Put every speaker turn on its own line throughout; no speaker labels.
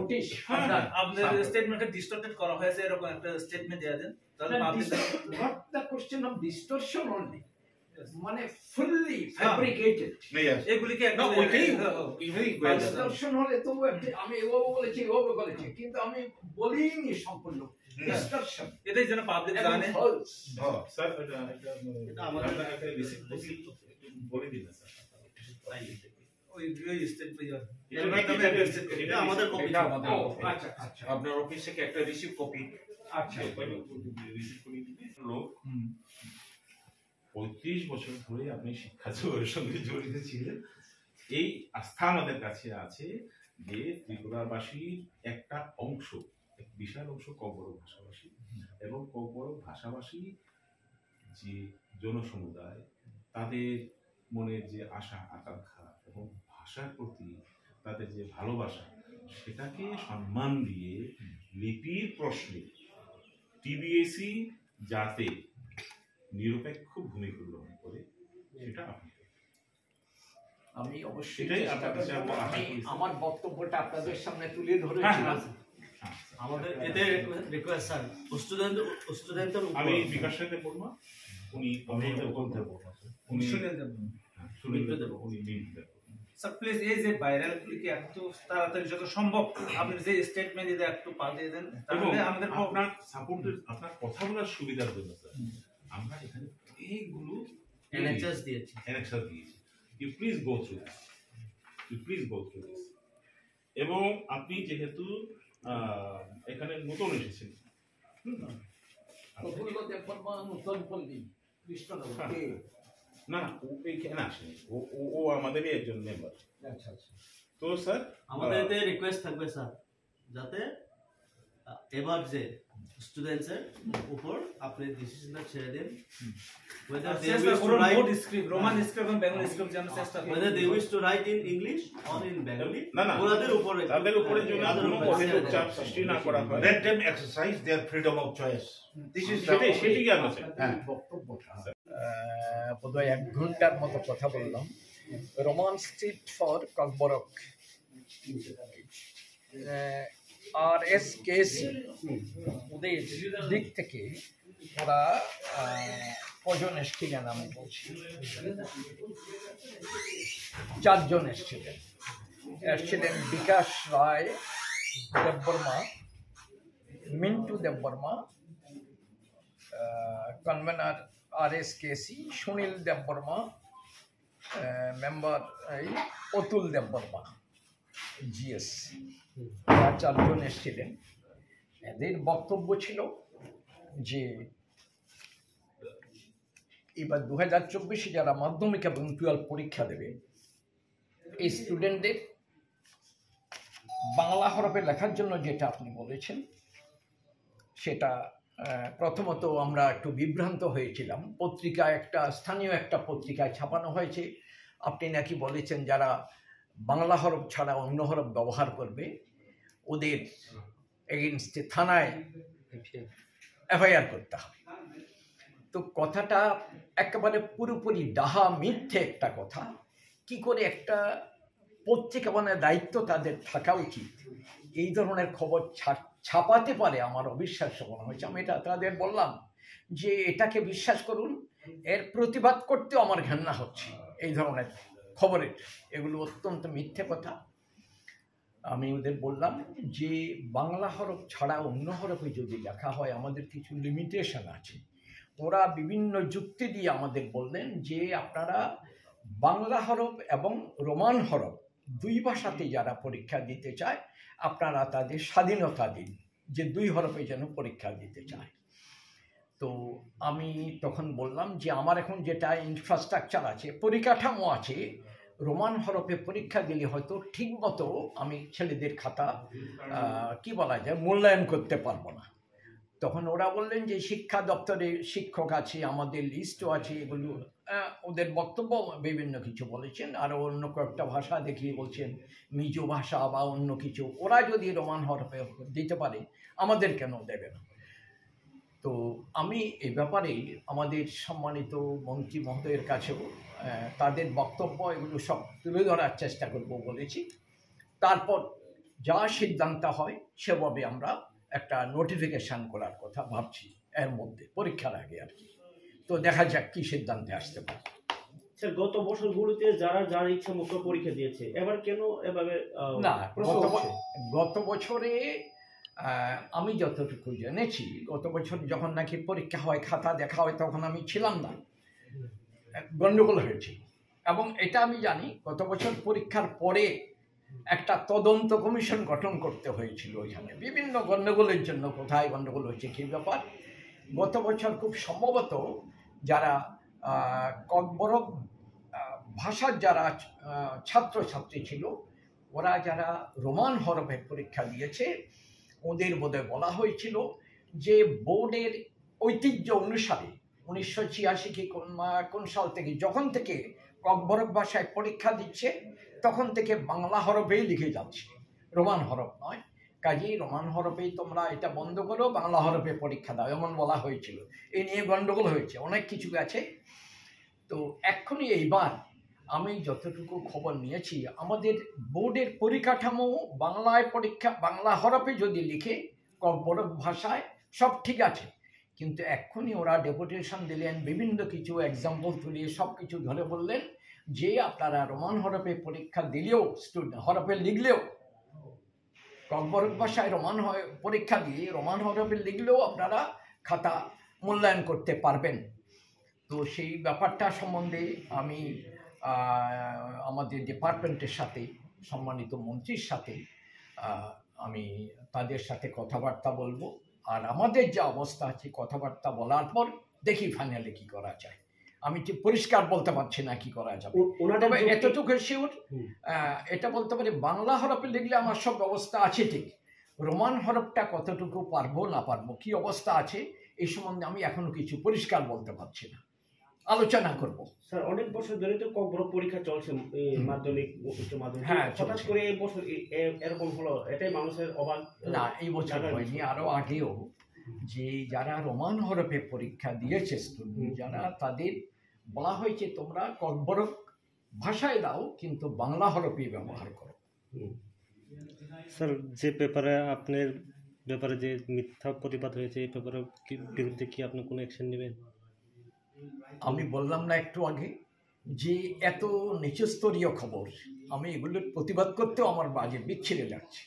Notice
আপনার স্টেটমেন্টে distorted করা হয়েছে এরকম একটা স্টেটমেন্ট দেয়া দেন তাহলে public
not the question of distortion only, মানে fully fabricated,
এগুলিকে
না
একদম
ওইটাই
distortion হলে তো আমি এভাবে বলেছি এভাবে বলেছি কিন্তু আমি বলিনি সম্পূর্ণ distortion,
এটাই যেন পাবলিক জানে।
false।
স্যার এটা আমাদের একটা রিসিপ্ট বলে দিন স্যার
ওই স্টেটমেন্ট
এটা আমাদের কপি,
এটা আমাদের আচ্ছা আচ্ছা
আপনার অফিস থেকে একটা রিসিপ্ট কপি
আচ্ছা
রিসিপ্ট করে দিবে লোক 35 বছর ধরে আপনি শিক্ষা জগতের সঙ্গে জড়িত ছিলেন। এই আস্থা আমাদের কাছে আছে যে ত্রিপুরাবাসীর একটা অংশ, এক বিশাল অংশ ককবরক ভাষাভাষী, এবং ককবরক ভাষাভাষী যে জনসমুদায় তাদের মনের যে আশা আকাঙ্ক্ষা এবং ভাষার প্রতি তাদের যে ভালোবাসা সেটাকে সম্মান দিয়ে লিপির প্রশ্নে টিবিএসি যাতে নিরপেক্ষ ভূমিকা গ্রহণ করে সেটা আপনি
আমি অবশ্যই
সেটাই আপনার কাছে আমরা আশা
আমি
করি।
আমার বক্তব্যটা আপনাদের সামনে তুলে ধরেছিলাম।
আমাদের এতে রিকোয়েস্ট স্যার স্টুডেন্টের
আমি বিকাশ সাথে বলবো, উনি উনি শুনে দেবো, উনি লিঙ্ক দেবো।
স্যার প্লিজ এই যে ভাইরাল গুলিকে একটু তাড়াতাড়ি যত সম্ভব আপনি যে স্টেটমেন্ট দিতে একটু পাঠিয়ে দেন
এবং
তাহলে আমাদের
আপনার সাপোর্টের আপনার কথা বলার সুবিধার জন্য স্যার আমরা এখানে অনেকগুলো
এনএচএস দিয়েছি।
অ্যানেক্সার দিয়েছি। You please go through this, you please go through this. এবং আপনি যেহেতু এখানে নতুন এসেছেন,
প্রফুল্ল দেববর্মা নতুন পল্লী কৃষ্ণনগর।
না ও এখানে আসেনি, ও আমাদেরই একজন মেম্বার।
আচ্ছা আচ্ছা
তো স্যার
আমাদের এতে রিকোয়েস্ট থাকবে স্যার যাতে এবার যে স্টুডেন্টসের উপর আপনি ডিসিশনটা ছেড়ে দেন, whether they wish to write
Roman script এবং বেঙ্গলি স্ক্রিপ্ট যেন চেষ্টা করি,
whether they wish to write in English or in Bengali,
না না
ওনাদের উপরে
তাদের উপরে যেন কোনো অহেতুক চাপ সৃষ্টি না করা হয়।
Let them exercise their freedom of choice. This is
সেটাই জ্ঞান আছে।
বক্তব্যটা বোধহয় 1 ঘন্টার মতো কথা বললাম। Roman street for Kokborok RSKC ওদের দিক থেকে ওরা কজন এসছিলেন আমি বলছি, 4 জন এসছিলেন। Bikash Roy Debbarma, Mintu Debbarma, convener RSKC Sunil Debbarma, member Atul Debbarma GS, 4 জন এসেছিলেন। এদের বক্তব্য ছিল যে এবার 2024 যারা মাধ্যমিক এবং 12 পরীক্ষা দেবে এই স্টুডেন্টদের বাংলা হরফে লেখার জন্য যেটা আপনি বলেছেন সেটা প্রথমত আমরা একটু বিভ্রান্ত হয়েছিলাম। পত্রিকায় স্থানীয় একটা পত্রিকায় ছাপানো হয়েছে, আপনি নাকি বলেছেন যারা বাংলা হরফ ছাড়া অন্য হরফ ব্যবহার করবে ওদের এগেনস্টে থানায় FIR করতে হবে। তো কথাটা একেবারে পুরোপুরি ডাহা মিথ্যে একটা কথা। কি করে একটা পত্রিকা বানানোর দায়িত্ব তাদের থাকা উচিত, এই ধরনের খবর ছাপাতে পারে আমার অবিশ্বাস্য মনে হয়েছে। আমি এটা তাদের বললাম যে এটাকে বিশ্বাস করুন, এর প্রতিবাদ করতেও আমার ঘৃণা হচ্ছে। এই ধরনের খবরের এগুলো অত্যন্ত মিথ্যে কথা। আমি ওদের বললাম যে বাংলা হরফ ছাড়া অন্য হরফে যদি লেখা হয় আমাদের কিছু লিমিটেশন আছে। ওরা বিভিন্ন যুক্তি দিয়ে আমাদের বললেন যে আপনারা বাংলা হরফ এবং রোমান হরফ 2 ভাষাতে যারা পরীক্ষা দিতে চায় আপনারা তাদের স্বাধীনতা দিন যে 2 হরফে যেন পরীক্ষা দিতে চায়। তো আমি তখন বললাম যে আমার এখন যেটা ইনফ্রাস্ট্রাকচার আছে, পরিকাঠামো আছে, রোমান হরফে পরীক্ষা দিলে হয়তো ঠিকমতো আমি ছেলেদের খাতা কি বলা যায় মূল্যায়ন করতে পারবো না। তখন ওরা বললেন যে শিক্ষা দপ্তরে শিক্ষক আছে, আমাদের লিস্টও আছে, এগুলো ওদের বক্তব্য বিভিন্ন কিছু বলেছেন। আর অন্য কয়েকটা ভাষা দেখিয়ে বলছেন মিজো ভাষা বা অন্য কিছু, ওরা যদি রোমান হরফে দিতে পারে আমাদের কেন দেবে না। তো আমি এই ব্যাপারে আমাদের সম্মানিত মন্ত্রী মহোদয়ের কাছেও তাদের বক্তব্য এগুলো সব তুলে ধরার চেষ্টা করব বলেছি। তারপর যা সিদ্ধান্ত হয় সেভাবে আমরা একটা নোটিফিকেশন করার কথা ভাবছি এর মধ্যে, পরীক্ষার আগে আর কি। তো দেখা যাক কি সিদ্ধান্তে আসতে পারে।
স্যার গত বছরগুলোতে যার ইচ্ছা মতো পরীক্ষা দিয়েছে, এবার কেন এভাবে
না,
প্রশ্ন হচ্ছে?
গত বছরে আমি যতটুকু জেনেছি, গত বছর যখন নাকি পরীক্ষা হয়, খাতা দেখা হয়, তখন আমি ছিলাম না, গন্ডগোল হয়েছিল। এবং এটা আমি জানি গত বছর পরীক্ষার পরে একটা তদন্ত কমিশন গঠন করতে হয়েছিল ওইখানে বিভিন্ন গন্ডগোলের জন্য, কোথায় গন্ডগোল হচ্ছে কী ব্যাপার। গত বছর খুব সম্ভবত যারা ককবরক ভাষার যারা ছাত্রছাত্রী ছিল, ওরা যারা রোমান হরফে পরীক্ষা দিয়েছে, ওদের বোধহয় বলা হয়েছিল যে বোর্ডের ঐতিহ্য অনুসারে 1986 কি কোন সাল থেকে, যখন থেকে ককবরক ভাষায় পরীক্ষা দিচ্ছে তখন থেকে বাংলা হরফেই লিখে যাচ্ছে, রোমান হরফ নয়। কাজেই রোমান হরফেই তোমরা এটা বন্ধ করো, বাংলা হরফে পরীক্ষা দাও, এমন বলা হয়েছিল। এই নিয়ে গন্ডগোল হয়েছে, অনেক কিছু আছে। তো এক্ষুনি এইবার আমি যতটুকু খবর নিয়েছি, আমাদের বোর্ডের পরিকাঠামো বাংলায় পরীক্ষা বাংলা হরফে যদি লিখে ককবরক ভাষায় সব ঠিক আছে, কিন্তু এক্ষুনি ওরা ডেপুটেশন দিলেন, বিভিন্ন কিছু এক্সাম্পল তুলিয়ে সব কিছু ধরে বললেন যে আপনারা রোমান হরফে পরীক্ষা দিলেও, হরফে লিখলেও, ককবরক ভাষায় পরীক্ষা দিয়ে রোমান হরফে লিখলেও আপনারা খাতা মূল্যায়ন করতে পারবেন। তো সেই ব্যাপারটা সম্বন্ধে আমি আমাদের ডিপার্টমেন্টের সাথে, সম্মানিত মন্ত্রীর সাথে আমি তাদের সাথে কথাবার্তা বলবো। আর আমাদের যে অবস্থা আছে, কথাবার্তা বলার পর দেখি ফাইনালি কি করা যায়। আমি ঠিক পরিষ্কার বলতে পারছি না কি করা যাবে, তবে এতটুকু শিওর এটা বলতে পারি, বাংলা হরফে লিখলে আমার সব ব্যবস্থা আছে ঠিক, রোমান হরফটা কতটুকু পারবো না পারবো, কি অবস্থা আছে এই সম্বন্ধে আমি এখনো কিছু পরিষ্কার বলতে পারছি না, আলোচনা করব।
স্যার অনেক বছর ধরে তো ককবরক পরীক্ষা চলছে, মাধ্যমিক উচ্চ মাধ্যমিক,
হ্যাঁ,
হঠাৎ করে এই বছর এরকম হলো, এটাই মানুষের অবাক।
না, এই বছর হয়নি, আরো আগেও যে যারা রোমান হরফে পরীক্ষা দিয়েছে স্টুডেন্ট যারা, তাদের বলা হয়েছে তোমরা ককবরক ভাষায় দাও কিন্তু বাংলা হরফে ব্যবহার করো।
স্যার যে পেপারে আপনার ব্যাপারে যে মিথ্যা প্রতিবাদ হয়েছে, এই পেপারের বিরুদ্ধে কি আপনি কোনো অ্যাকশন নেবেন?
আমি বললাম না একটু আগে যে এত নিচস্তরীয় খবর, আমি এগুলোর প্রতিবাদ করতেও আমার বাজে বিচ্ছিরে লাগছে।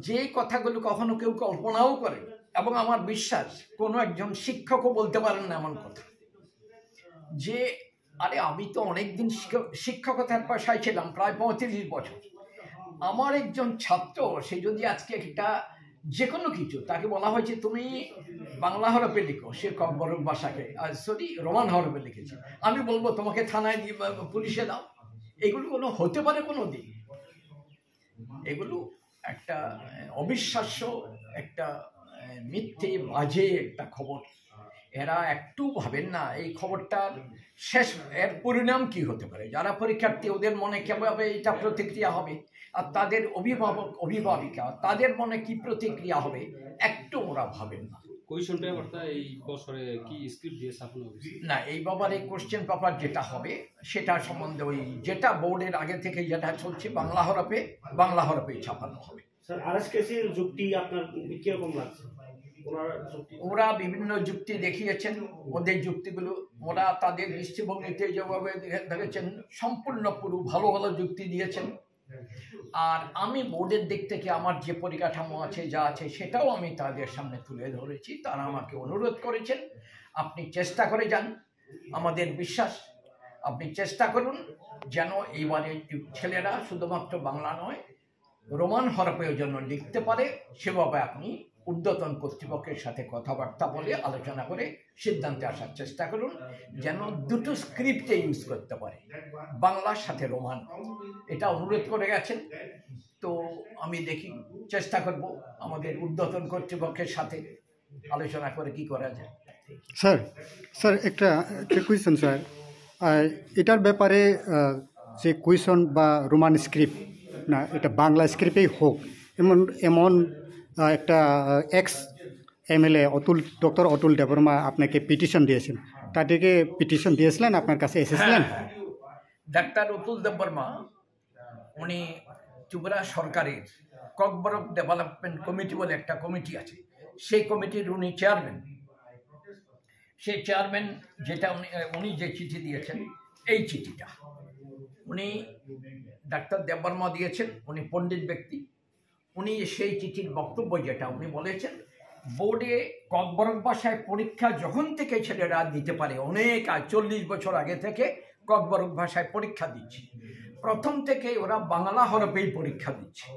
যে কথাগুলো কখনো কেউ কল্পনাও করে, এবং আমার বিশ্বাস কোনো একজন শিক্ষকও বলতে পারেন না এমন কথা, যে আরে আমি তো অনেকদিন শিক্ষকতার পেশায় ছিলাম, প্রায় 35 বছর। আমার একজন ছাত্র, সে যদি আজকে একটা যে কোনো কিছু তাকে বলা হয়েছে তুমি বাংলা হরফে লিখো, সে ককবরক ভাষাকে রোমান হরফে লিখেছে, আমি বলবো তোমাকে থানায় দিয়ে পুলিশে দাও? এগুলো কোনো হতে পারে কোনো দিন? এগুলো একটা অবিশ্বাস্য, একটা মিথ্যে বাজে একটা খবর। এরা একটু ভাবেন না এই খবরটার শেষ, এর পরিণাম কি হতে পারে। যারা পরীক্ষার্থী ওদের মনে কিভাবে এটা প্রতিক্রিয়া হবে, আর তাদের অভিভাবক অভিভাবিকা তাদের মনে কি প্রতিক্রিয়া হবে, একটু ওরা ভাবেন না।
কোয়েশ্চন পেপারটা এই বছরে কি স্ক্রিপ্ট দিয়ে ছাপানো হয়েছে?
না, এই ব্যাপারে কোশ্চেন পেপার যেটা হবে সেটা সম্বন্ধে ওই যেটা বোর্ডের আগে থেকে যেটা চলছে বাংলা হরফেই ছাপানো হবে।
স্যার আরএসকেসির যুক্তি আপনার কিরকম লাগছে?
ওরা বিভিন্ন যুক্তি দেখিয়েছেন, ওদের যুক্তিগুলো ওরা তাদের দৃষ্টিভঙ্গিতে যেভাবে দেখেছেন সম্পূর্ণ পুরো ভালো ভালো যুক্তি দিয়েছেন। আর আমি বোর্ডের দিক থেকে আমার যে পরিকাঠামো আছে যা আছে সেটাও আমি তাদের সামনে তুলে ধরেছি। তারা আমাকে অনুরোধ করেছেন আপনি চেষ্টা করে যান, আমাদের বিশ্বাস আপনি চেষ্টা করুন যেন এইবারে ছেলেরা শুধুমাত্র বাংলা নয় রোমান হরফেও যেন লিখতে পারে, সেভাবে আপনি ঊর্ধ্বতন কর্তৃপক্ষের সাথে কথাবার্তা বলে আলোচনা করে সিদ্ধান্তে আসার চেষ্টা করুন, যেন দুটো স্ক্রিপ্টে ইউজ করতে পারে, বাংলার সাথে রোমান। এটা অনুরোধ করে গেছেন, তো আমি দেখি চেষ্টা করব আমাদের ঊর্ধ্বতন কর্তৃপক্ষের সাথে আলোচনা করে কি করা যায়।
স্যার একটা কোয়েশ্চন স্যার, এটার ব্যাপারে যে কোয়েশ্চন বা রোমান স্ক্রিপ্ট না, এটা বাংলা স্ক্রিপ্টেই হোক এমন একটা x MLA doctor Atul Debbarma আপনাকে পিটিশন দিয়েছেন, তাদেরকে পিটিশন দিয়েছিলেন, আপনার কাছে এসেছিলেন?
ডাক্তার অতুল দেববর্মা উনি ত্রিপুরা সরকারের ককবরক ডেভেলপমেন্ট কমিটি বলে একটা কমিটি আছে, সেই কমিটির উনি চেয়ারম্যান। সেই চেয়ারম্যান যেটা উনি যে চিঠি দিয়েছেন, এই চিঠিটা উনি ডাক্তার দেববর্মা দিয়েছেন, উনি পণ্ডিত ব্যক্তি। উনি সেই চিঠির বক্তব্য যেটা উনি বলেছেন, বোর্ডে ককবরক ভাষায় পরীক্ষা যখন থেকে ছেলেরা দিতে পারে, অনেক 40 বছর আগে থেকে ককবরক ভাষায় পরীক্ষা দিচ্ছে। প্রথম থেকে ওরা বাংলা হরফেই পরীক্ষা দিচ্ছে।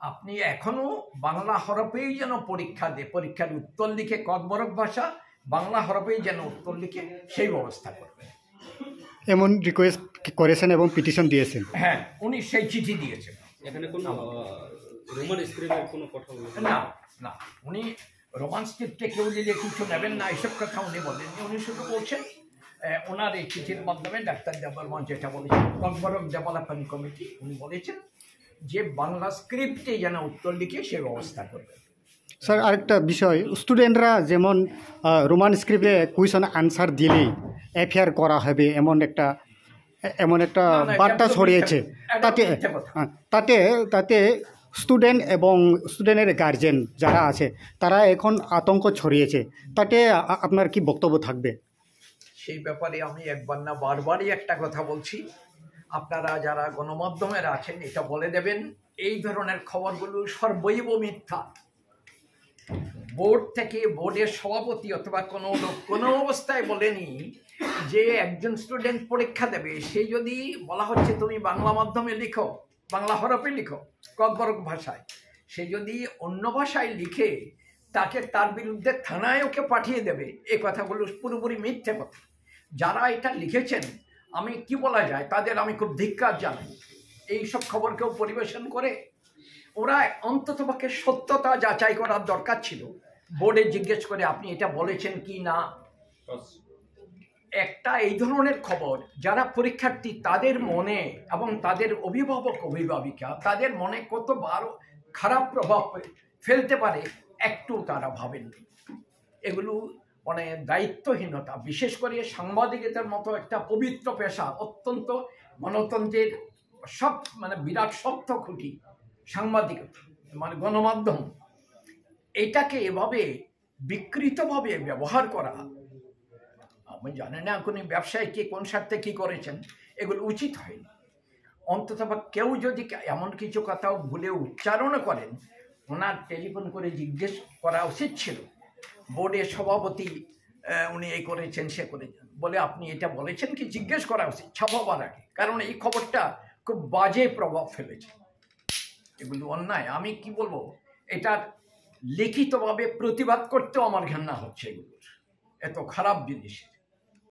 আপনি এখনো বাংলা হরফেই যেন পরীক্ষা দেয়, পরীক্ষার উত্তর লিখে ককবরক ভাষা বাংলা হরফেই যেন উত্তর লিখে সেই ব্যবস্থা করবেন,
এমন রিকোয়েস্ট করেছেন এবং পিটিশন দিয়েছেন।
হ্যাঁ, উনি সেই চিঠি দিয়েছেন।
এখানে কোনো রোমান স্ক্রিপ্টের কোনো কথা বলেছেন
না না, উনি রোমান স্ক্রিপ্টে কেউ দিলে কিছু নেবেন না এসব কথা উনি বলেননি। উনি শুধু বলছেন ওনার এই চিঠির মাধ্যমে ডাক্তার দেববর্মা যেটা বলেছেন, ককবরক ডেভেলপমেন্ট কমিটি, উনি বলেছেন যে বাংলা স্ক্রিপ্টে যেন উত্তর লিখে সে ব্যবস্থা করবে।
স্যার, আরেকটা বিষয়, স্টুডেন্টরা যেমন রোমান স্ক্রিপ্টে কোয়েশন আনসার দিলেই এফআইআর করা হবে এমন একটা বার্তা ছড়িয়েছে। তাতে স্টুডেন্ট এবং স্টুডেন্টের গার্জেন যারা আছে তারা এখন আতঙ্ক ছড়িয়েছে, তাতে আপনার কি বক্তব্য থাকবে?
সেই ব্যাপারে আমি একবার না বারবারই একটা কথা বলছি, আপনারা যারা গণমাধ্যমের আছেন এটা বলে দেবেন, এই ধরনের খবরগুলো সর্বৈব মিথ্যা। বোর্ড থেকে, বোর্ডের সভাপতি অথবা কোনো লোক কোনো অবস্থায় বলেনি যে একজন স্টুডেন্ট পরীক্ষা দেবে, সে যদি বলা হচ্ছে তুমি বাংলা মাধ্যমে লিখো, বাংলা হরফে লিখো ককবরক ভাষায়, সে যদি অন্য ভাষায় লিখে তাকে তার বিরুদ্ধে থানায় ওকে পাঠিয়ে দেবে, এই কথাগুলো পুরোপুরি মিথ্যে কথা। যারা এটা লিখেছেন, আমি কি বলা যায়, তাদের আমি খুব ধিক্কার জানাই। এইসব খবর কেউ পরিবেশন করে, ওরা অন্ততপক্ষে সত্যতা যাচাই করার দরকার ছিল, বোর্ডে জিজ্ঞেস করে আপনি এটা বলেছেন কি না। একটা এই ধরনের খবর যারা পরীক্ষার্থী তাদের মনে এবং তাদের অভিভাবক অভিভাবিকা তাদের মনে কতবার খারাপ প্রভাব ফেলতে পারে একটু তারা ভাবেননি। এগুলো মানে দায়িত্বহীনতা, বিশেষ করে সাংবাদিকতার মতো একটা পবিত্র পেশা, অত্যন্ত গণতন্ত্রের সব মানে বিরাট শক্ত খুঁটি সাংবাদিকতা মানে গণমাধ্যম, এটাকে এভাবে বিকৃতভাবে ব্যবহার করা, আমি জানি না কোনো ব্যবসায়ী কে কোন স্বার্থে কী করেছেন, এগুলো উচিত হয়নি। অন্তত কেউ যদি এমন কিছু কথাও ভুলে উচ্চারণ করেন, ওনার টেলিফোন করে জিজ্ঞেস করা উচিত ছিল। বোর্ডের সভাপতি উনি এই করেছেন সে করেছেন বলে আপনি এটা বলেছেন কি, জিজ্ঞেস করা উচিত ছাপাবার আগে, কারণ এই খবরটা খুব বাজে প্রভাব ফেলেছে। এগুলো অন্যায়, আমি কি বলবো, এটার লিখিতভাবে প্রতিবাদ করতেও আমার ঘৃণা হচ্ছে। এগুলোর এত খারাপ জিনিস।